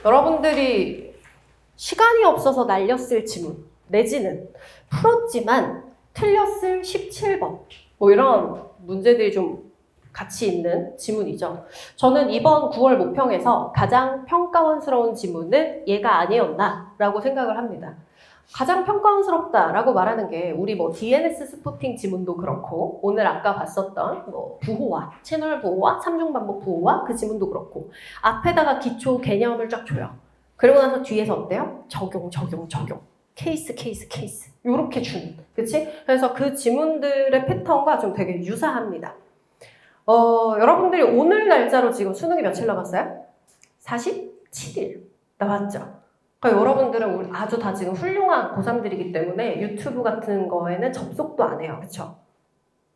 여러분들이 시간이 없어서 날렸을 지문 내지는 풀었지만 틀렸을 17번 뭐 이런 문제들이 좀 같이 있는 지문이죠. 저는 이번 9월 모평에서 가장 평가원스러운 지문은 얘가 아니었나 라고 생각을 합니다. 가장 평가원스럽다라고 말하는 게 우리 뭐 DNS 스푸핑 지문도 그렇고 오늘 아까 봤었던 뭐 부호화, 채널 부호화, 삼중반복 부호화 그 지문도 그렇고 앞에다가 기초 개념을 쫙 줘요. 그리고 나서 뒤에서 어때요? 적용 케이스 요렇게 주는 그치? 그래서 그 지문들의 패턴과 좀 되게 유사합니다. 여러분들이 오늘 날짜로 지금 수능이 며칠 남았어요? 47일 남았죠? 그러니까 여러분들은 우리 아주 다 지금 훌륭한 고3들이기 때문에 유튜브 같은 거에는 접속도 안 해요. 그쵸?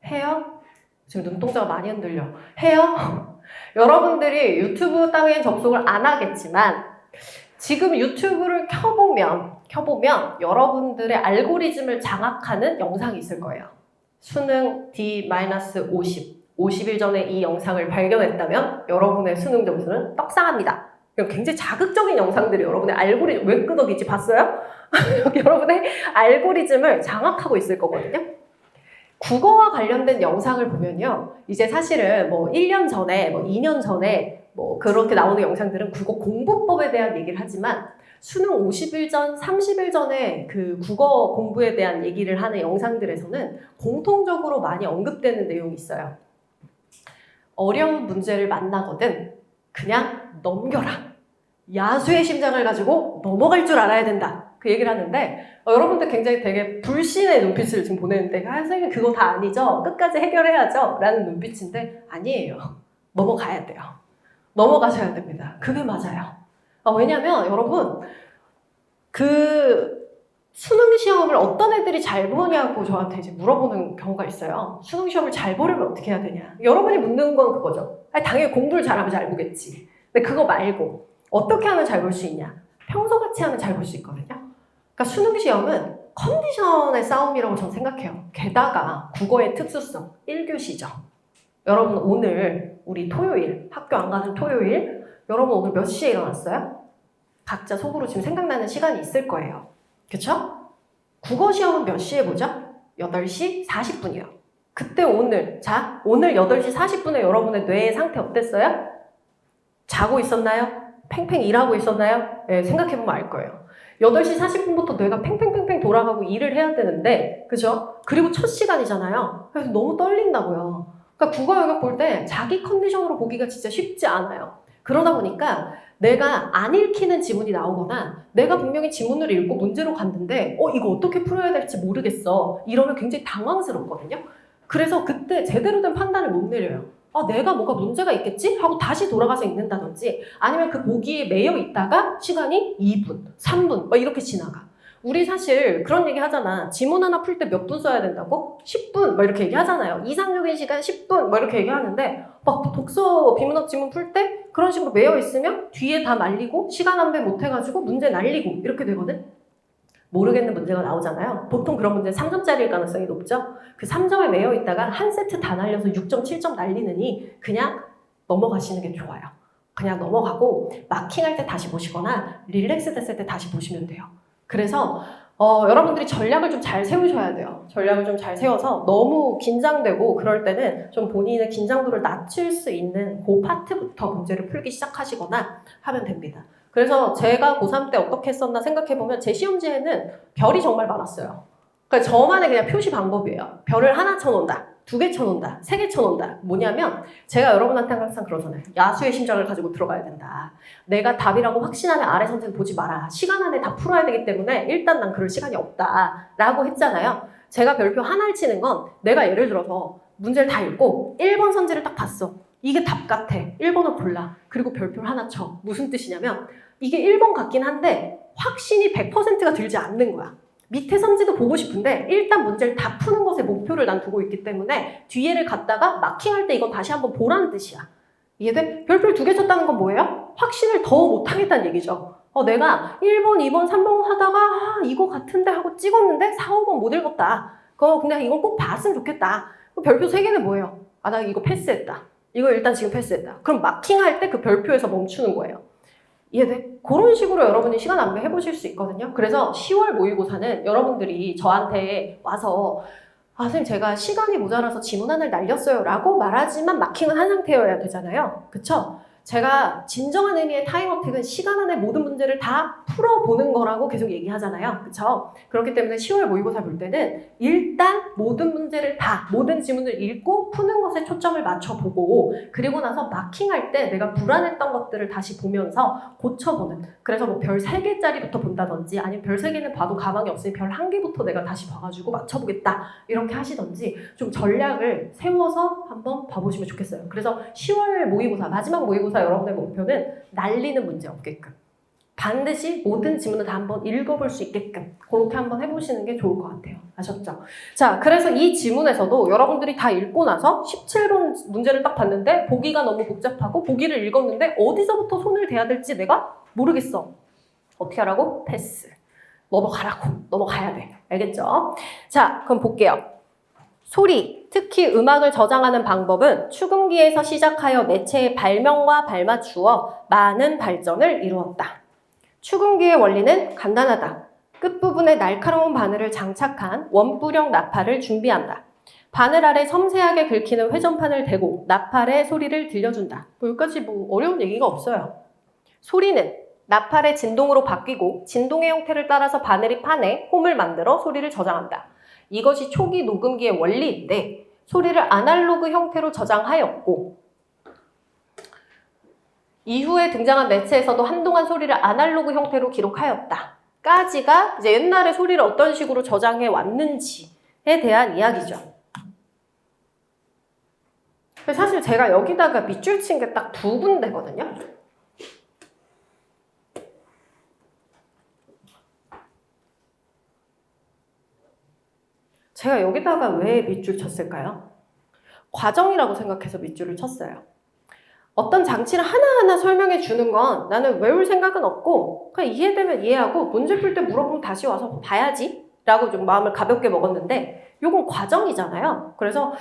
해요? 지금 눈동자가 많이 흔들려. 해요? 여러분들이 유튜브 땅에 접속을 안 하겠지만 지금 유튜브를 켜보면 여러분들의 알고리즘을 장악하는 영상이 있을 거예요. 수능 D-50 50일 전에 이 영상을 발견했다면 여러분의 수능 점수는 떡상합니다. 굉장히 자극적인 영상들이 여러분의 알고리즘 왜 끄덕이지 봤어요? 여러분의 알고리즘을 장악하고 있을 거거든요. 국어와 관련된 영상을 보면요. 이제 사실은 뭐 1년 전에 뭐 2년 전에 뭐 그렇게 나오는 영상들은 국어 공부법에 대한 얘기를 하지만 수능 50일 전, 30일 전에 그 국어 공부에 대한 얘기를 하는 영상들에서는 공통적으로 많이 언급되는 내용이 있어요. 어려운 문제를 만나거든 그냥 넘겨라. 야수의 심장을 가지고 넘어갈 줄 알아야 된다. 그 얘기를 하는데 여러분들 굉장히 되게 불신의 눈빛을 지금 보내는데 선생님 그거 다 아니죠? 끝까지 해결해야죠? 라는 눈빛인데 아니에요. 넘어가야 돼요. 넘어가셔야 됩니다. 그게 맞아요. 왜냐면 여러분 그 수능 시험을 어떤 애들이 잘 보냐고 저한테 이제 물어보는 경우가 있어요. 수능 시험을 잘 보려면 어떻게 해야 되냐? 여러분이 묻는 건 그거죠. 아니, 당연히 공부를 잘하면 잘 보겠지. 근데 그거 말고 어떻게 하면 잘 볼 수 있냐? 평소같이 하면 잘 볼 수 있거든요. 그러니까 수능 시험은 컨디션의 싸움이라고 저는 생각해요. 게다가 국어의 특수성 1교시죠. 여러분 오늘 우리 토요일 학교 안 가는 토요일 여러분 오늘 몇 시에 일어났어요? 각자 속으로 지금 생각나는 시간이 있을 거예요. 그쵸? 국어 시험은 몇 시에 보죠? 8시 40분이요. 그때 오늘 8시 40분에 여러분의 뇌의 상태 어땠어요? 자고 있었나요? 팽팽 일하고 있었나요? 네, 생각해보면 알 거예요. 8시 40분부터 뇌가 팽팽팽팽 돌아가고 일을 해야 되는데 그죠? 그리고 첫 시간이잖아요. 그래서 너무 떨린다고요. 그러니까 국어 영역 볼 때 자기 컨디션으로 보기가 진짜 쉽지 않아요. 그러다 보니까 내가 안 읽히는 지문이 나오거나 내가 분명히 지문을 읽고 문제로 갔는데 이거 어떻게 풀어야 될지 모르겠어. 이러면 굉장히 당황스럽거든요. 그래서 그때 제대로 된 판단을 못 내려요. 내가 뭐가 문제가 있겠지? 하고 다시 돌아가서 읽는다든지 아니면 그 보기에 매여 있다가 시간이 2분, 3분 막 이렇게 지나가. 우리 사실 그런 얘기 하잖아. 지문 하나 풀 때 몇 분 써야 된다고? 10분 막 이렇게 얘기하잖아요. 이상적인 시간 10분 막 이렇게 얘기하는데 막 독서 비문학 지문 풀 때 그런 식으로 매여 있으면 뒤에 다 말리고 시간 안배 못 해가지고 문제 날리고 이렇게 되거든. 모르겠는 문제가 나오잖아요. 보통 그런 문제는 3점짜리일 가능성이 높죠. 그 3점에 매여 있다가 한 세트 다 날려서 6점, 7점 날리느니 그냥 넘어가시는 게 좋아요. 그냥 넘어가고 마킹할 때 다시 보시거나 릴렉스 됐을 때 다시 보시면 돼요. 그래서 여러분들이 전략을 좀 잘 세우셔야 돼요. 전략을 좀 잘 세워서 너무 긴장되고 그럴 때는 좀 본인의 긴장도를 낮출 수 있는 그 파트부터 문제를 풀기 시작하시거나 하면 됩니다. 그래서 제가 고3 때 어떻게 했었나 생각해보면 제 시험지에는 별이 정말 많았어요. 그러니까 저만의 그냥 표시 방법이에요. 별을 하나 쳐놓는다, 2개 쳐놓는다, 3개 쳐놓는다. 뭐냐면 제가 여러분한테 항상 그러잖아요. 야수의 심장을 가지고 들어가야 된다. 내가 답이라고 확신하는 아래 선택 보지 마라. 시간 안에 다 풀어야 되기 때문에 일단 난 그럴 시간이 없다 라고 했잖아요. 제가 별표 하나를 치는 건 내가 예를 들어서 문제를 다 읽고 1번 선지를 딱 봤어. 이게 답 같아. 1번을 골라. 그리고 별표를 하나 쳐. 무슨 뜻이냐면 이게 1번 같긴 한데 확신이 100%가 들지 않는 거야. 밑에 선지도 보고 싶은데 일단 문제를 다 푸는 것에 목표를 난 두고 있기 때문에 뒤에를 갔다가 마킹할 때 이건 다시 한번 보라는 뜻이야. 이해돼? 별표를 2개 쳤다는 건 뭐예요? 확신을 더 못하겠다는 얘기죠. 내가 1번, 2번, 3번 하다가 이거 같은데 하고 찍었는데 4, 5번 못 읽었다. 근데 이건 꼭 봤으면 좋겠다. 별표 3개는 뭐예요? 나 이거 패스했다. 이거 일단 지금 패스했다. 그럼 마킹할 때 그 별표에서 멈추는 거예요. 이해돼? 그런 식으로 여러분이 시간 낭비해 보실 수 있거든요. 그래서 10월 모의고사는 여러분들이 저한테 와서 선생님 제가 시간이 모자라서 지문 하나를 날렸어요 라고 말하지만 마킹은 한 상태여야 되잖아요. 그쵸? 제가 진정한 의미의 타임어택은 시간 안에 모든 문제를 다 풀어보는 거라고 계속 얘기하잖아요. 그쵸? 그렇기 때문에 10월 모의고사 볼 때는 일단 모든 문제를 모든 지문을 읽고 푸는 것에 초점을 맞춰보고 그리고 나서 마킹할 때 내가 불안했던 것들을 다시 보면서 고쳐보는 그래서 뭐 별 3개짜리부터 본다든지 아니면 별 3개는 봐도 가망이 없으니 별 1개부터 내가 다시 봐가지고 맞춰보겠다 이렇게 하시던지 좀 전략을 세워서 한번 봐보시면 좋겠어요. 그래서 10월 모의고사 마지막 모의고사 여러분의 목표는 날리는 문제 없게끔 반드시 모든 지문을 다 한번 읽어볼 수 있게끔 그렇게 한번 해보시는 게 좋을 것 같아요. 아셨죠? 자, 그래서 이 지문에서도 여러분들이 다 읽고 나서 17번 문제를 딱 봤는데 보기가 너무 복잡하고 보기를 읽었는데 어디서부터 손을 대야 될지 내가 모르겠어. 어떻게 하라고? 패스. 넘어가야 돼. 알겠죠? 자, 그럼 볼게요. 소리, 특히 음악을 저장하는 방법은 추금기에서 시작하여 매체의 발명과 발맞추어 많은 발전을 이루었다. 추금기의 원리는 간단하다. 끝부분에 날카로운 바늘을 장착한 원뿔형 나팔을 준비한다. 바늘 아래 섬세하게 긁히는 회전판을 대고 나팔의 소리를 들려준다. 여기까지 어려운 얘기가 없어요. 소리는 나팔의 진동으로 바뀌고 진동의 형태를 따라서 바늘이 판에 홈을 만들어 소리를 저장한다. 이것이 초기 녹음기의 원리인데 소리를 아날로그 형태로 저장하였고 이후에 등장한 매체에서도 한동안 소리를 아날로그 형태로 기록하였다. 까지가 이제 옛날에 소리를 어떤 식으로 저장해 왔는지에 대한 이야기죠. 사실 제가 여기다가 밑줄 친 게 딱 2군데거든요. 제가 여기다가 왜 밑줄 쳤을까요? 과정이라고 생각해서 밑줄을 쳤어요. 어떤 장치를 하나하나 설명해 주는 건 나는 외울 생각은 없고 그냥 이해되면 이해하고 문제 풀 때 물어보면 다시 와서 봐야지 라고 좀 마음을 가볍게 먹었는데 요건 과정이잖아요. 그래서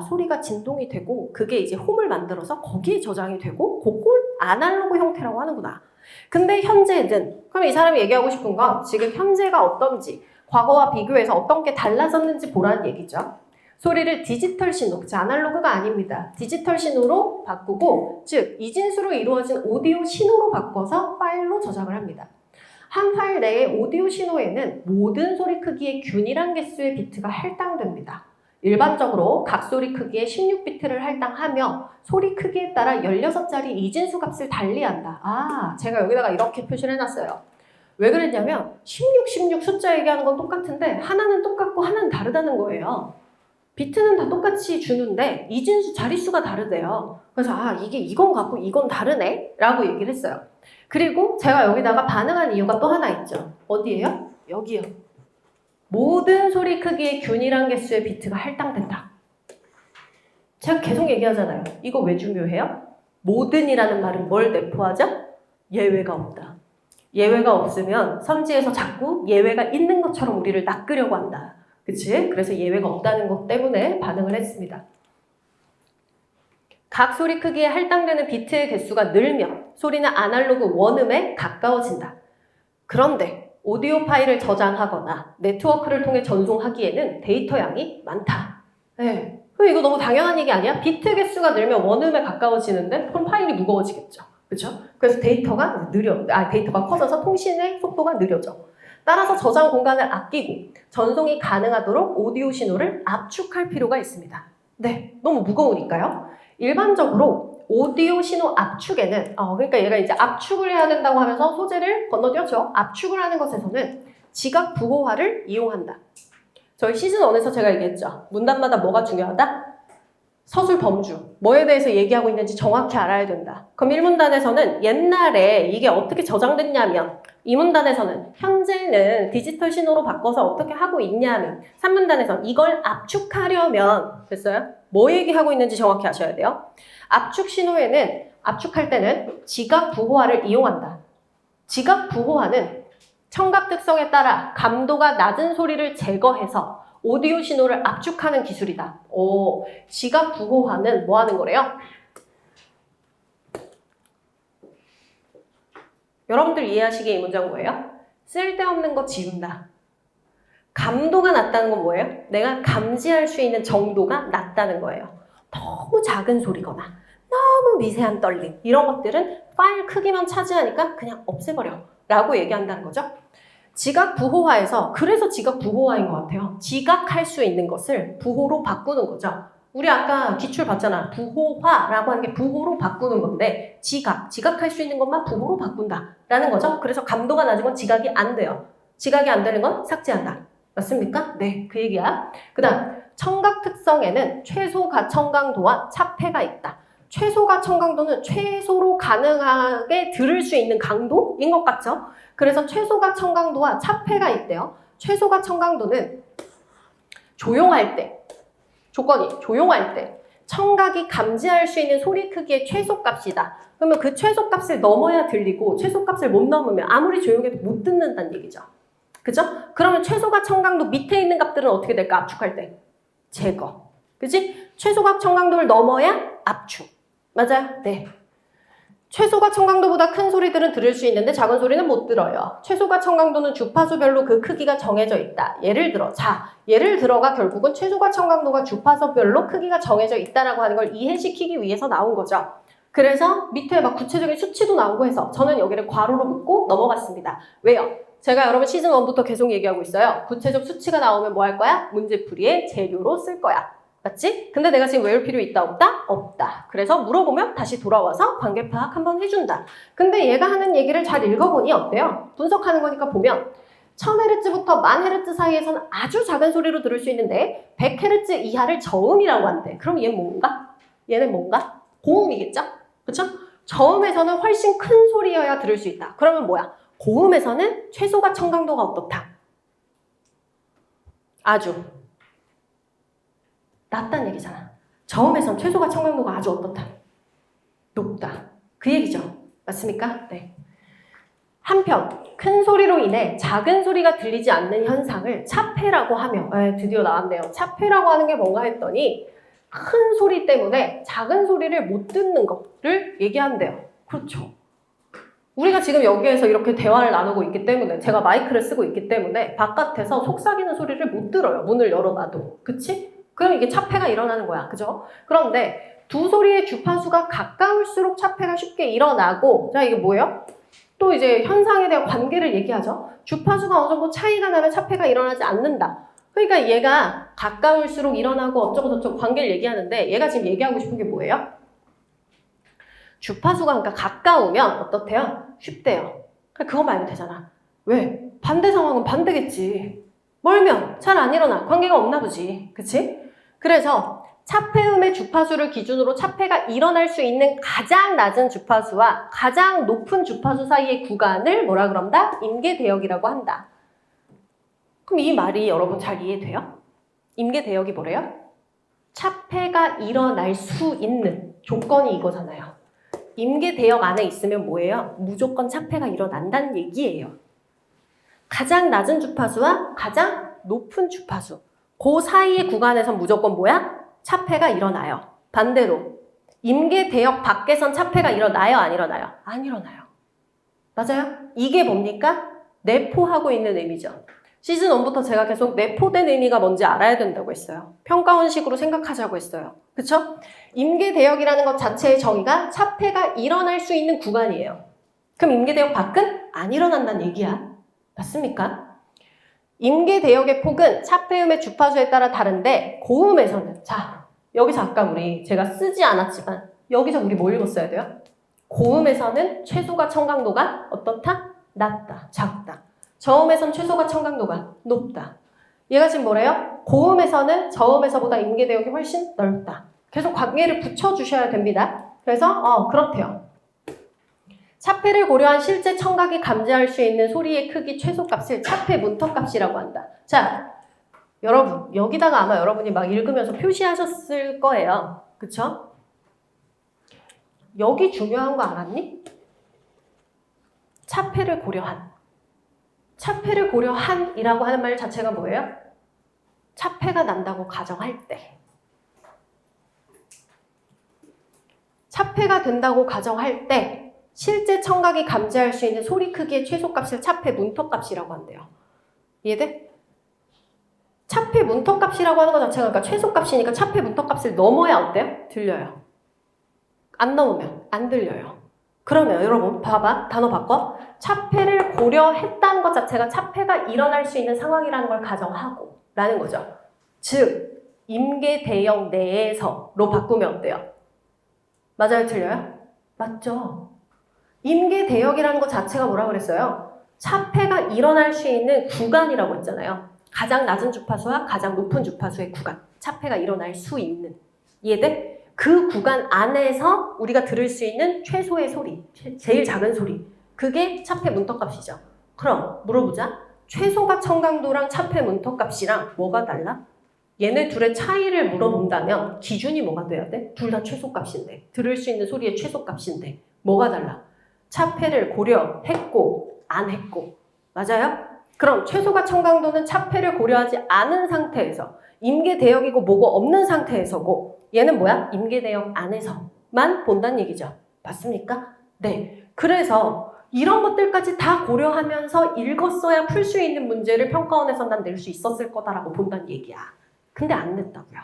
소리가 진동이 되고 그게 이제 홈을 만들어서 거기에 저장이 되고 그걸 아날로그 형태라고 하는구나. 근데 현재는 그럼 이 사람이 얘기하고 싶은 건 지금 현재가 어떤지 과거와 비교해서 어떤 게 달라졌는지 보라는 얘기죠. 소리를 디지털 신호, 아날로그가 아닙니다. 디지털 신호로 바꾸고 즉 이진수로 이루어진 오디오 신호로 바꿔서 파일로 저장을 합니다. 한 파일 내의 오디오 신호에는 모든 소리 크기의 균일한 개수의 비트가 할당됩니다. 일반적으로 각 소리 크기에 16비트를 할당하며 소리 크기에 따라 16자리 이진수 값을 달리한다. 제가 여기다가 이렇게 표시를 해놨어요. 왜 그랬냐면 16 숫자 얘기하는 건 똑같은데 하나는 똑같고 하나는 다르다는 거예요. 비트는 다 똑같이 주는데 이진수 자릿수가 다르대요. 그래서 이건 같고 이건 다르네 라고 얘기를 했어요. 그리고 제가 여기다가 반응한 이유가 또 하나 있죠. 어디예요? 여기요. 모든 소리 크기의 균일한 개수의 비트가 할당된다. 제가 계속 얘기하잖아요. 이거 왜 중요해요? 모든이라는 말은 뭘 내포하죠? 예외가 없다. 예외가 없으면 선지에서 자꾸 예외가 있는 것처럼 우리를 낚으려고 한다. 그치? 그래서 예외가 없다는 것 때문에 반응을 했습니다. 각 소리 크기에 할당되는 비트의 개수가 늘면 소리는 아날로그 원음에 가까워진다. 그런데 오디오 파일을 저장하거나 네트워크를 통해 전송하기에는 데이터 양이 많다. 네. 그럼 이거 너무 당연한 얘기 아니야? 비트 개수가 늘면 원음에 가까워지는데 그럼 파일이 무거워지겠죠. 그렇죠? 그래서 데이터가 커져서 통신의 속도가 느려져. 따라서 저장 공간을 아끼고 전송이 가능하도록 오디오 신호를 압축할 필요가 있습니다. 네, 너무 무거우니까요. 일반적으로 오디오 신호 압축에는 그러니까 얘가 이제 압축을 해야 된다고 하면서 소재를 건너뛰었죠. 압축을 하는 것에서는 지각 부호화를 이용한다. 저희 시즌 1에서 제가 얘기했죠. 문단마다 뭐가 중요하다? 서술 범주, 뭐에 대해서 얘기하고 있는지 정확히 알아야 된다. 그럼 1문단에서는 옛날에 이게 어떻게 저장됐냐면 2문단에서는 현재는 디지털 신호로 바꿔서 어떻게 하고 있냐면 3문단에서는 이걸 압축하려면 됐어요? 뭐 얘기하고 있는지 정확히 아셔야 돼요. 압축 신호에는 압축할 때는 지각 부호화를 이용한다. 지각 부호화는 청각 특성에 따라 감도가 낮은 소리를 제거해서 오디오 신호를 압축하는 기술이다. 지각 부호화는 뭐 하는 거래요? 여러분들 이해하시기에 이 문장 뭐예요? 쓸데없는 거 지운다. 감도가 낮다는 건 뭐예요? 내가 감지할 수 있는 정도가 낮다는 거예요. 너무 작은 소리거나 너무 미세한 떨림 이런 것들은 파일 크기만 차지하니까 그냥 없애버려 라고 얘기한다는 거죠. 지각 부호화에서 그래서 지각 부호화인 것 같아요. 지각할 수 있는 것을 부호로 바꾸는 거죠. 우리 아까 기출 봤잖아. 부호화라고 하는 게 부호로 바꾸는 건데 지각할 수 있는 것만 부호로 바꾼다라는 거죠. 그래서 감도가 낮은 건 지각이 안 돼요. 지각이 안 되는 건 삭제한다. 맞습니까? 네, 그 얘기야. 그 다음 청각 특성에는 최소 가청강도와 차폐가 있다. 최소 가청강도는 최소로 가능하게 들을 수 있는 강도인 것 같죠? 그래서 최소 가청강도와 차폐가 있대요. 최소 가청강도는 조용할 때, 조건이 조용할 때 청각이 감지할 수 있는 소리 크기의 최소값이다. 그러면 그 최소값을 넘어야 들리고 최소값을 못 넘으면 아무리 조용해도 못 듣는다는 얘기죠. 그죠? 그러면 최소가 청강도 밑에 있는 값들은 어떻게 될까? 압축할 때. 제거. 그지? 최소가 청강도를 넘어야 압축. 맞아요? 네. 최소가 청강도보다 큰 소리들은 들을 수 있는데 작은 소리는 못 들어요. 최소가 청강도는 주파수별로 그 크기가 정해져 있다. 예를 들어가 결국은 최소가 청강도가 주파수별로 크기가 정해져 있다라고 하는 걸 이해시키기 위해서 나온 거죠. 그래서 밑에 막 구체적인 수치도 나오고 해서 저는 여기를 괄호로 묶고 넘어갔습니다. 왜요? 제가 여러분 시즌 1부터 계속 얘기하고 있어요. 구체적 수치가 나오면 뭐 할 거야? 문제풀이의 재료로 쓸 거야. 맞지? 근데 내가 지금 외울 필요 있다 없다? 없다. 그래서 물어보면 다시 돌아와서 관계 파악 한번 해준다. 근데 얘가 하는 얘기를 잘 읽어보니 어때요? 분석하는 거니까 보면 1000Hz부터 10,000Hz 사이에서는 아주 작은 소리로 들을 수 있는데 100Hz 이하를 저음이라고 한대. 그럼 얘는 뭔가? 얘는 뭔가? 고음이겠죠? 그쵸? 저음에서는 훨씬 큰 소리여야 들을 수 있다. 그러면 뭐야? 고음에서는 최소가 청강도가 어떻다? 아주 낮다는 얘기잖아. 저음에선 최소가 청강도가 아주 어떻다? 높다. 그 얘기죠. 맞습니까? 네. 한편 큰 소리로 인해 작은 소리가 들리지 않는 현상을 차폐라고 하며 드디어 나왔네요. 차폐라고 하는 게 뭔가 했더니 큰 소리 때문에 작은 소리를 못 듣는 거를 얘기한대요. 그렇죠. 우리가 지금 여기에서 이렇게 대화를 나누고 있기 때문에 제가 마이크를 쓰고 있기 때문에 바깥에서 속삭이는 소리를 못 들어요. 문을 열어놔도. 그치? 그럼 이게 차폐가 일어나는 거야. 그죠? 그런데 두 소리의 주파수가 가까울수록 차폐가 쉽게 일어나고 자 이게 뭐예요? 또 이제 현상에 대한 관계를 얘기하죠. 주파수가 어느 정도 차이가 나면 차폐가 일어나지 않는다. 그러니까 얘가 가까울수록 일어나고 어쩌고저쩌고 관계를 얘기하는데 얘가 지금 얘기하고 싶은 게 뭐예요? 주파수가 그러니까 가까우면 어떻대요? 쉽대요. 그것만 알면 되잖아. 왜? 반대 상황은 반대겠지. 멀면 잘 안 일어나. 관계가 없나 보지. 그치? 그래서 차폐음의 주파수를 기준으로 차폐가 일어날 수 있는 가장 낮은 주파수와 가장 높은 주파수 사이의 구간을 뭐라 그런다? 임계대역이라고 한다. 그럼 이 말이 여러분 잘 이해돼요? 임계대역이 뭐래요? 차폐가 일어날 수 있는 조건이 이거잖아요. 임계대역 안에 있으면 뭐예요? 무조건 차폐가 일어난다는 얘기예요. 가장 낮은 주파수와 가장 높은 주파수. 그 사이의 구간에선 무조건 뭐야? 차폐가 일어나요. 반대로 임계대역 밖에선 차폐가 일어나요? 안 일어나요? 안 일어나요. 맞아요? 이게 뭡니까? 내포하고 있는 의미죠. 시즌 1부터 제가 계속 내포된 의미가 뭔지 알아야 된다고 했어요. 평가원식으로 생각하자고 했어요. 그쵸? 임계대역이라는 것 자체의 정의가 차폐가 일어날 수 있는 구간이에요. 그럼 임계대역 밖은 안 일어난다는 얘기야. 맞습니까? 임계대역의 폭은 차폐음의 주파수에 따라 다른데 고음에서는 자 여기서 아까 제가 쓰지 않았지만 여기서 우리 뭐 읽었어야 돼요? 고음에서는 최소가 청강도가 어떻다? 낮다, 작다. 저음에선 최소가 청강도가 높다. 얘가 지금 뭐래요? 고음에서는 저음에서보다 임계대역이 훨씬 넓다. 계속 관계를 붙여주셔야 됩니다. 그래서 그렇대요. 차폐를 고려한 실제 청각이 감지할 수 있는 소리의 크기 최소값을 차폐 문턱값이라고 한다. 자, 여러분 여기다가 아마 여러분이 막 읽으면서 표시하셨을 거예요. 그쵸? 여기 중요한 거 알았니? 차폐를 고려한. 차폐를 고려한이라고 하는 말 자체가 뭐예요? 차폐가 난다고 가정할 때. 차폐가 된다고 가정할 때 실제 청각이 감지할 수 있는 소리 크기의 최소값을 차폐 문턱값이라고 한대요. 이해돼? 차폐 문턱값이라고 하는 것 자체가 그러니까 최소값이니까 차폐 문턱값을 넘어야 어때요? 들려요. 안 넘으면 안 들려요. 그러면 여러분 봐봐. 단어 바꿔. 차폐를 고려했다는 것 자체가 차폐가 일어날 수 있는 상황이라는 걸 가정하고 라는 거죠. 즉 임계대역 내에서로 바꾸면 어때요? 맞아요? 틀려요? 맞죠? 임계대역이라는 것 자체가 뭐라고 그랬어요? 차폐가 일어날 수 있는 구간이라고 했잖아요. 가장 낮은 주파수와 가장 높은 주파수의 구간. 차폐가 일어날 수 있는. 이해돼? 그 구간 안에서 우리가 들을 수 있는 최소의 소리, 제일 작은 소리. 그게 차폐 문턱값이죠. 그럼 물어보자. 최소가 청강도랑 차폐 문턱값이랑 뭐가 달라? 얘네 둘의 차이를 물어본다면 기준이 뭐가 돼야 돼? 둘 다 최소값인데. 들을 수 있는 소리의 최소값인데. 뭐가 달라? 차폐를 고려했고 안 했고. 맞아요? 그럼 최소가 청강도는 차폐를 고려하지 않은 상태에서 임계대역이고 뭐고 없는 상태에서고 얘는 뭐야? 임계대역 안에서만 본다는 얘기죠. 맞습니까? 네. 그래서 이런 것들까지 다 고려하면서 읽었어야 풀 수 있는 문제를 평가원에서 난 낼 수 있었을 거다라고 본다는 얘기야. 근데 안 냈다고요.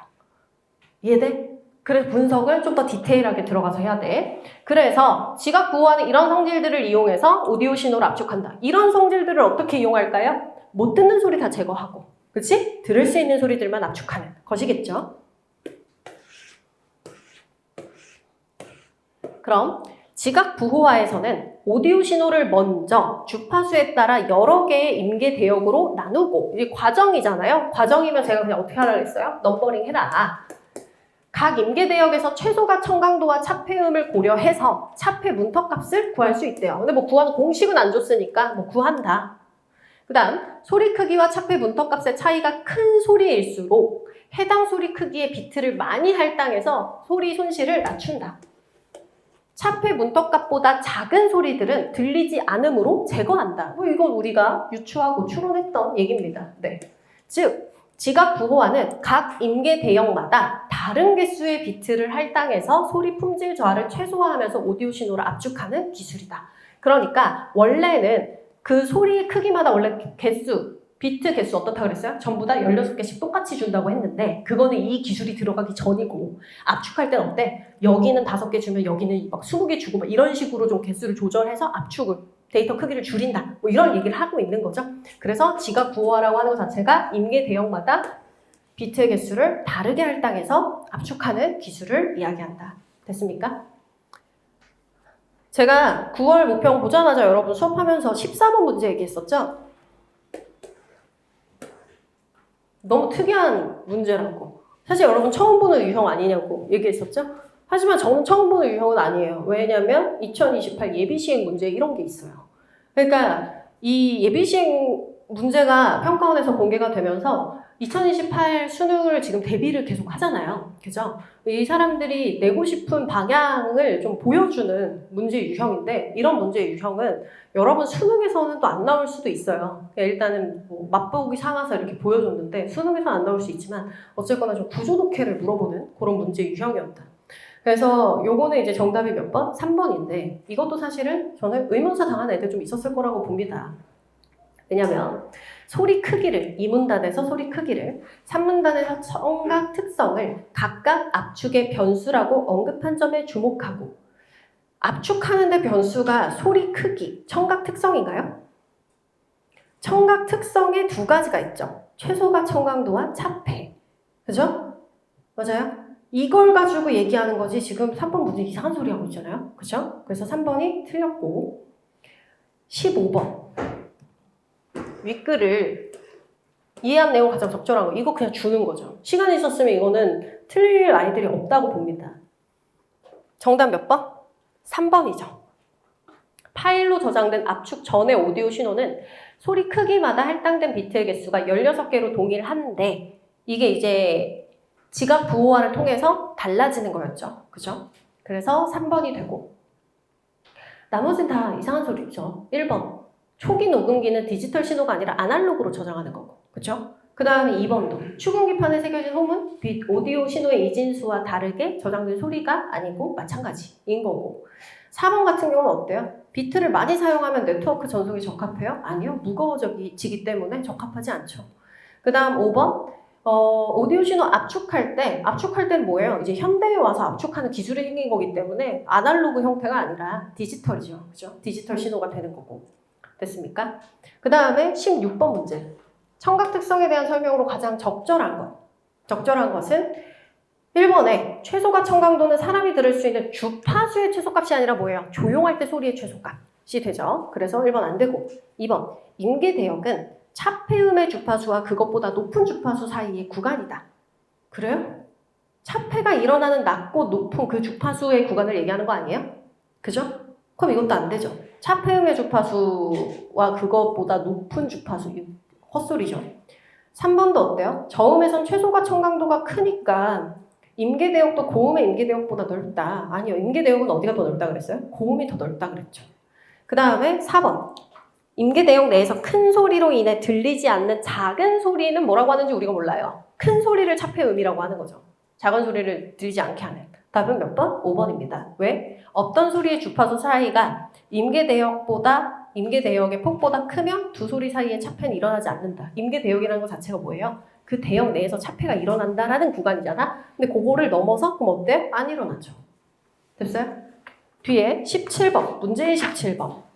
이해돼? 그래서 분석을 좀 더 디테일하게 들어가서 해야 돼. 그래서 지각 부호하는 이런 성질들을 이용해서 오디오 신호를 압축한다. 이런 성질들을 어떻게 이용할까요? 못 듣는 소리 다 제거하고, 그렇지? 들을 수 있는 소리들만 압축하는 것이겠죠. 그럼 지각 부호화에서는 오디오 신호를 먼저 주파수에 따라 여러 개의 임계 대역으로 나누고, 이게 과정이잖아요. 과정이면 제가 그냥 어떻게 하라고 했어요? 넘버링 해라. 각 임계 대역에서 최소가 청강도와 차폐음을 고려해서 차폐 문턱값을 구할 수 있대요. 근데 뭐 구하는 공식은 안 줬으니까 뭐 구한다. 그 다음 소리 크기와 차폐 문턱값의 차이가 큰 소리일수록 해당 소리 크기의 비트를 많이 할당해서 소리 손실을 낮춘다. 차폐 문턱값보다 작은 소리들은 들리지 않으므로 제거한다. 뭐 이건 우리가 유추하고 추론했던 얘기입니다. 네. 즉 지각 부호화는 각 임계 대역마다 다른 개수의 비트를 할당해서 소리 품질 저하를 최소화하면서 오디오 신호를 압축하는 기술이다. 그러니까 원래는 그 소리의 크기마다 원래 개수, 비트 개수 어떻다 그랬어요? 전부 다 16개씩 똑같이 준다고 했는데 그거는 이 기술이 들어가기 전이고 압축할 땐 어때? 여기는 5개 주면 여기는 막 20개 주고 막 이런 식으로 좀 개수를 조절해서 압축을 데이터 크기를 줄인다. 뭐 이런 얘기를 하고 있는 거죠. 그래서 지각 부호화라고 하는 것 자체가 임계 대역마다 비트의 개수를 다르게 할당해서 압축하는 기술을 이야기한다. 됐습니까? 제가 9월 모평 보자마자 여러분 수업하면서 14번 문제 얘기했었죠? 너무 특이한 문제라고. 사실 여러분 처음 보는 유형 아니냐고 얘기했었죠? 하지만 저는 처음 보는 유형은 아니에요. 왜냐면 2028 예비시행 문제 이런 게 있어요. 그러니까 이 예비시행 문제가 평가원에서 공개가 되면서 2028 수능을 지금 대비를 계속 하잖아요. 그죠? 이 사람들이 내고 싶은 방향을 좀 보여주는 문제 유형인데 이런 문제 유형은 여러분 수능에서는 또 안 나올 수도 있어요. 일단은 뭐 맛보기 삼아서 이렇게 보여줬는데 수능에서는 안 나올 수 있지만 어쨌거나 좀 구조 독해를 물어보는 그런 문제 유형이었다. 그래서 요거는 이제 정답이 몇 번? 3번인데 이것도 사실은 저는 의문사 당한 애들 좀 있었을 거라고 봅니다. 왜냐면 소리 크기를, 2문단에서 소리 크기를, 3문단에서 청각 특성을 각각 압축의 변수라고 언급한 점에 주목하고 압축하는데 변수가 소리 크기, 청각 특성인가요? 청각 특성에 두 가지가 있죠. 최소가 청강도와 차폐. 그죠? 맞아요? 이걸 가지고 얘기하는 거지 지금 3번 문제 이상한 소리 하고 있잖아요. 그죠? 그래서 3번이 틀렸고 15번 윗글을 이해한 내용 가장 적절한 거 이거 그냥 주는 거죠. 시간이 있었으면 이거는 틀릴 아이들이 없다고 봅니다. 정답 몇 번? 3번이죠. 파일로 저장된 압축 전의 오디오 신호는 소리 크기마다 할당된 비트의 개수가 16개로 동일한데 이게 이제 지각 부호화를 통해서 달라지는 거였죠. 그죠? 그래서 3번이 되고 나머지는 다 이상한 소리죠. 1번 초기 녹음기는 디지털 신호가 아니라 아날로그로 저장하는 거고 그죠? 그 다음에 2번도 추궁기판에 새겨진 홈은 오디오 신호의 이진수와 다르게 저장된 소리가 아니고 마찬가지인 거고 4번 같은 경우는 어때요? 비트를 많이 사용하면 네트워크 전송이 적합해요? 아니요. 무거워지기 때문에 적합하지 않죠. 그 다음 5번. 오디오 신호 압축할 때는 뭐예요? 이제 현대에 와서 압축하는 기술이 생긴 거기 때문에 아날로그 형태가 아니라 디지털이죠. 그죠? 디지털 신호가 되는 거고. 됐습니까? 그 다음에 16번 문제. 청각 특성에 대한 설명으로 가장 적절한 것. 적절한 것은 1번에 최소가 청강도는 사람이 들을 수 있는 주파수의 최소값이 아니라 뭐예요? 조용할 때 소리의 최소값이 되죠. 그래서 1번 안 되고 2번 임계대역은 차폐음의 주파수와 그것보다 높은 주파수 사이의 구간이다. 그래요? 차폐가 일어나는 낮고 높은 그 주파수의 구간을 얘기하는 거 아니에요? 그죠? 그럼 이것도 안 되죠. 차폐음의 주파수와 그것보다 높은 주파수, 헛소리죠. 3번도 어때요? 저음에선 최소가 청강도가 크니까 임계대역도 고음의 임계대역보다 넓다. 아니요. 임계대역은 어디가 더 넓다 그랬어요? 고음이 더 넓다 그랬죠. 그 다음에 4번. 임계대역 내에서 큰 소리로 인해 들리지 않는 작은 소리는 뭐라고 하는지 우리가 몰라요. 큰 소리를 차폐음이라고 하는 거죠. 작은 소리를 들리지 않게 하는. 답은 몇 번? 5번입니다. 왜? 어떤 소리의 주파수 사이가 임계대역의 폭보다 크면 두 소리 사이에 차폐는 일어나지 않는다. 임계대역이라는 것 자체가 뭐예요? 그 대역 내에서 차폐가 일어난다라는 구간이잖아. 근데 그거를 넘어서 그럼 어때? 안 일어나죠. 됐어요? 뒤에 17번. 문제의 17번.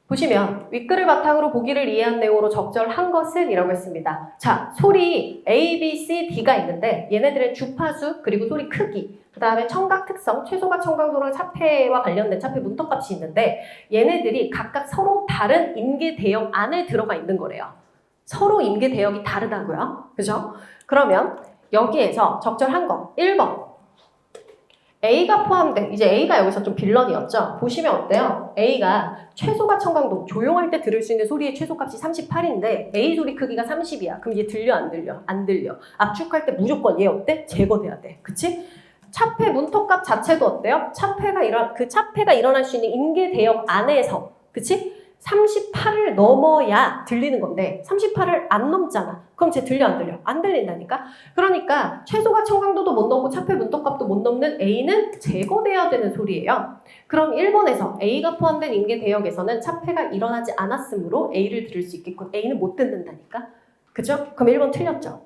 보시면 윗글을 바탕으로 보기를 이해한 내용으로 적절한 것은 이라고 했습니다. 자, 소리 A, B, C, D가 있는데 얘네들의 주파수 그리고 소리 크기 그 다음에 청각 특성, 최소가 청강도랑 차폐와 관련된 차폐 문턱값이 있는데 얘네들이 각각 서로 다른 임계대역 안에 들어가 있는 거래요. 서로 임계대역이 다르다고요. 그죠? 그러면 여기에서 적절한 거 1번 A가 포함된, 이제 A가 여기서 좀 빌런이었죠? 보시면 어때요? A가 최소가 청강도, 조용할 때 들을 수 있는 소리의 최소값이 38인데 A 소리 크기가 30이야. 그럼 얘 들려? 안 들려? 안 들려. 압축할 때 무조건 얘 어때? 제거돼야 돼. 그치? 차폐 문턱값 자체도 어때요? 그 차폐가 일어날 수 있는 임계대역 안에서, 그치? 38을 넘어야 들리는 건데 38을 안 넘잖아. 그럼 쟤 들려 안 들려? 안 들린다니까? 그러니까 최소가 청강도도 못 넘고 차폐 문턱값도 못 넘는 A는 제거돼야 되는 소리예요. 그럼 1번에서 A가 포함된 임계대역에서는 차폐가 일어나지 않았으므로 A를 들을 수 있겠고 A는 못 듣는다니까? 그죠? 그럼 1번 틀렸죠?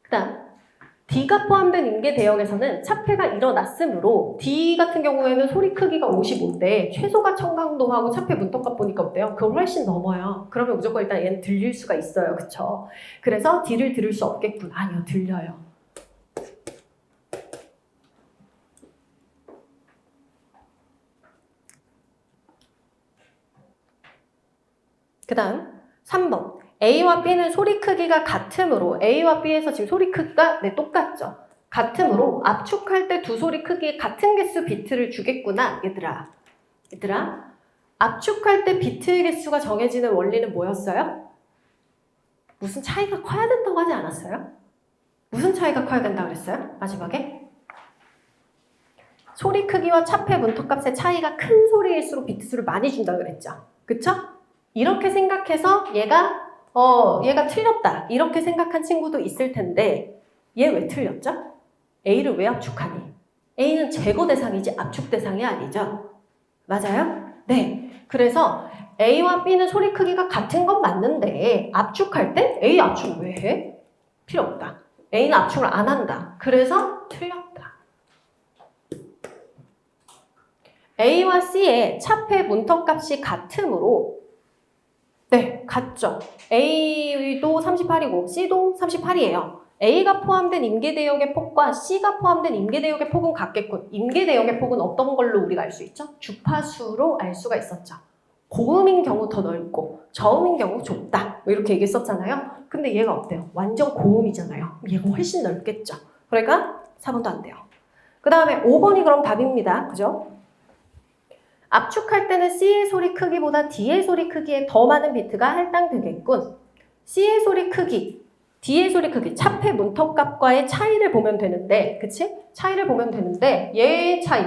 그 다음 D가 포함된 임계대역에서는 차폐가 일어났으므로 D 같은 경우에는 소리 크기가 55인데 최소가 청강도하고 차폐 문턱값 보니까 어때요? 그걸 훨씬 넘어요. 그러면 무조건 일단 얘는 들릴 수가 있어요. 그쵸? 그래서 D를 들을 수 없겠군. 아니요. 들려요. 그 다음 3번 A와 B는 소리 크기가 같으므로 A와 B에서 지금 소리 크기가 똑같죠. 같으므로 압축할 때 두 소리 크기의 같은 개수 비트를 주겠구나. 얘들아 압축할 때 비트의 개수가 정해지는 원리는 뭐였어요? 무슨 차이가 커야 된다고 하지 않았어요? 무슨 차이가 커야 된다고 그랬어요? 마지막에 소리 크기와 차폐 문턱값의 차이가 큰 소리일수록 비트 수를 많이 준다고 그랬죠. 그쵸? 이렇게 생각해서 얘가 틀렸다. 이렇게 생각한 친구도 있을 텐데 얘 왜 틀렸죠? A를 왜 압축하니? A는 제거 대상이지 압축 대상이 아니죠. 맞아요? 네. 그래서 A와 B는 소리 크기가 같은 건 맞는데 압축할 때 A 압축 왜 해? 필요 없다. A는 압축을 안 한다. 그래서 틀렸다. A와 C의 차폐 문턱값이 같으므로 네, 같죠. A도 38이고 C도 38이에요. A가 포함된 임계대역의 폭과 C가 포함된 임계대역의 폭은 같겠군. 임계대역의 폭은 어떤 걸로 우리가 알 수 있죠? 주파수로 알 수가 있었죠. 고음인 경우 더 넓고 저음인 경우 좁다. 뭐 이렇게 얘기했었잖아요. 근데 얘가 어때요? 완전 고음이잖아요. 얘가 훨씬 넓겠죠. 그러니까 4번도 안 돼요. 그 다음에 5번이 그럼 답입니다. 그죠? 압축할 때는 C의 소리 크기보다 D의 소리 크기에 더 많은 비트가 할당되겠군. C의 소리 크기, D의 소리 크기, 차폐 문턱값과의 차이를 보면 되는데, 그치? 차이를 보면 되는데 얘의 차이,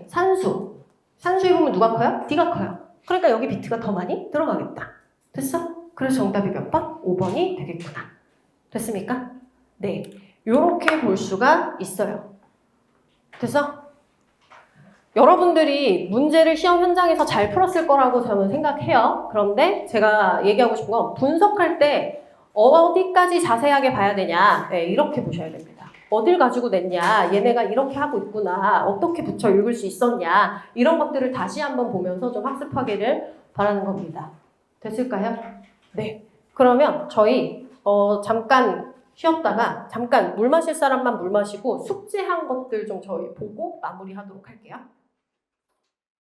산수, 산수의 부분 누가 커요? D가 커요. 그러니까 여기 비트가 더 많이 들어가겠다. 됐어? 그래서 정답이 몇 번? 5번이 되겠구나. 됐습니까? 네. 요렇게 볼 수가 있어요. 됐어? 여러분들이 문제를 시험 현장에서 잘 풀었을 거라고 저는 생각해요. 그런데 제가 얘기하고 싶은 건 분석할 때 어디까지 자세하게 봐야 되냐. 네, 이렇게 보셔야 됩니다. 어딜 가지고 냈냐. 얘네가 이렇게 하고 있구나. 어떻게 붙여 읽을 수 있었냐. 이런 것들을 다시 한번 보면서 좀 학습하기를 바라는 겁니다. 됐을까요? 네. 그러면 저희 잠깐 쉬었다가 잠깐 물 마실 사람만 물 마시고 숙제한 것들 좀 저희 보고 마무리하도록 할게요.